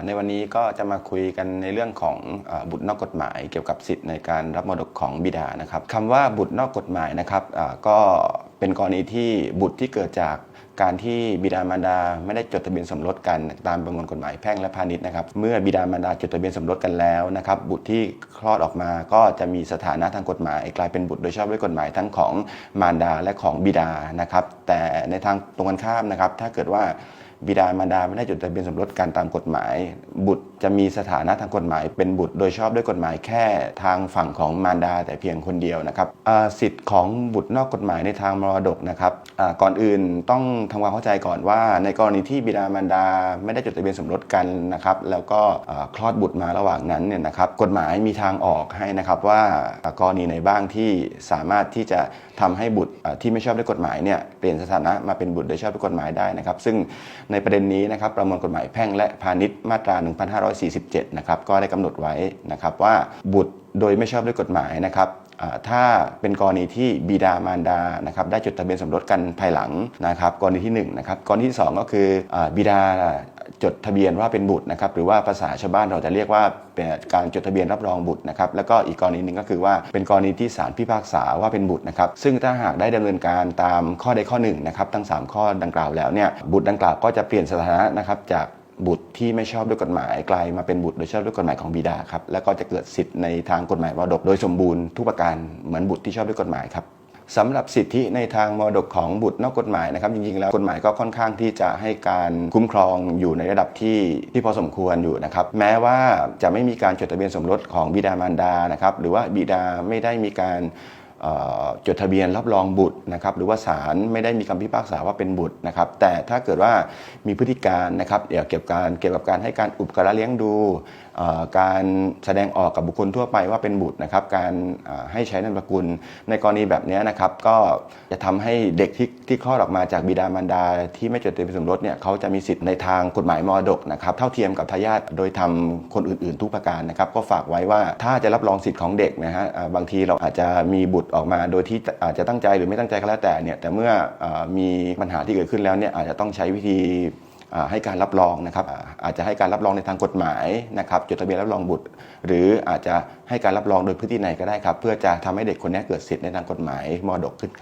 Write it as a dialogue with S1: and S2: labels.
S1: ในวันนี้ก็จะมาคุยกันในเรื่องของบุตรนอกกฎหมายเกี่ยวกับสิทธิ์ในการรับมรดกของบิดานะครับคำว่าบุตรนอกกฎหมายนะครับก็เป็นกรณีที่บุตรที่เกิดจากการที่บิดามารดาไม่ได้จดทะเบียนสมรสกันตามประมวลกฎหมายแพ่งและพาณิชย์นะครับเมื่อบิดามารดาจดทะเบียนสมรสกันแล้วนะครับบุตรที่คลอดออกมาก็จะมีสถานะทางกฎหมายกลายเป็นบุตรโดยชอบด้วยกฎหมายทั้งของมารดาและของบิดานะครับแต่ในทางตรงกันข้ามนะครับถ้าเกิดว่าบิดามารดาไม่ได้จดทะเบียนสมรสกันตามกฎหมายบุตรจะมีสถานะทางกฎหมายเป็นบุตรโดยชอบด้วยกฎหมายแค่ทางฝั่งของมารดาแต่เพียงคนเดียวนะครับสิทธิ์ของบุตรนอกกฎหมายในทางมรดกนะครับก่อนอื่นต้องทำความเข้าใจก่อนว่าในกรณีที่บิดามารดาไม่ได้จดทะเบียนสมรสกันนะครับแล้วก็คลอดบุตรมาระหว่างนั้นเนี่ยนะครับกฎหมายมีทางออกให้นะครับว่ากรณีไหนบ้างที่สามารถที่จะทำให้บุตรที่ไม่ชอบด้วยกฎหมายเนี่ยเปลี่ยนสถานะมาเป็นบุตรโดยชอบด้วยกฎหมายได้นะครับซึ่งในประเด็นนี้นะครับประมวลกฎหมายแพ่งและพาณิชย์มาตรา 1547 นะครับก็ได้กำหนดไว้นะครับว่าบุตรโดยไม่ชอบด้วยกฎหมายนะครับถ้าเป็นกรณีที่บิดามารดานะครับได้จดทะเบียนสมรสกันภายหลังนะครับกรณีที่1นะครับกรณีที่2ก็คือบิดาจดทะเบียนว่าเป็นบุตรนะครับหรือว่าภาษาชาวบ้านเราจะเรียกว่าเป็นการจดทะเบียนรับรองบุตรนะครับแล้วก็อีกกรณีหนึ่งก็คือว่าเป็นกรณีที่ศาลพิพากษาว่าเป็นบุตรนะครับซึ่งถ้าหากได้ดำเนินการตามข้อใดข้อหนึ่งนะครับทั้ง3ข้อดังกล่าวแล้วเนี่ยบุตรดังกล่าวก็จะเปลี่ยนสถานะนะครับจากบุตรที่ไม่ชอบด้วยกฎหมายกลายมาเป็นบุตรโดยชอบด้วยกฎหมายของบิดาครับแล้วก็จะเกิดสิทธิ์ในทางกฎหมายมรดกโดยสมบูรณ์ทุกประการเหมือนบุตรที่ชอบด้วยกฎหมายครับสำหรับสิทธิในทางมรดกของบุตรนอกกฎหมายนะครับจริงๆแล้วกฎหมายก็ค่อนข้างที่จะให้การคุ้มครองอยู่ในระดับที่พอสมควรอยู่นะครับแม้ว่าจะไม่มีการจดทะเบียนสมรสของบิดามารดานะครับหรือว่าบิดาไม่ได้มีการจดทะเบียนรับรองบุตรนะครับหรือว่าศาลไม่ได้มีคำพิพากษาว่าเป็นบุตรนะครับแต่ถ้าเกิดว่ามีพฤติการนะครับเกี่ยวกับการให้การอุปการะเลี้ยงดูการแสดงออกกับบุคคลทั่วไปว่าเป็นบุตรนะครับการให้ใช้นามสกุลในกรณีแบบนี้นะครับก็จะทำให้เด็กที่คลอดออกมาจากบิดามารดาที่ไม่จดทะเบียนสมรสเนี่ยเขาจะมีสิทธิ์ในทางกฎหมายมรดกนะครับเท่าเทียมกับทายาทโดยทำคนอื่นๆทุกประการนะครับก็ฝากไว้ว่าถ้าจะรับรองสิทธิ์ของเด็กนะฮะบางทีเราอาจจะมีบุตรออกมาโดยที่อาจจะตั้งใจหรือไม่ตั้งใจก็แล้วแต่เนี่ยแต่เมื่อมีปัญหาที่เกิดขึ้นแล้วเนี่ยอาจจะต้องใช้วิธีให้การรับรองนะครับอาจจะให้การรับรองในทางกฎหมายนะครับจดทะเบียนรับรองบุตรหรืออาจจะให้การรับรองโดยพฤตินัยก็ได้ครับเพื่อจะทำให้เด็กคนนี้เกิดสิทธิ์ในทางกฎหมายมรดกขึ้นครับ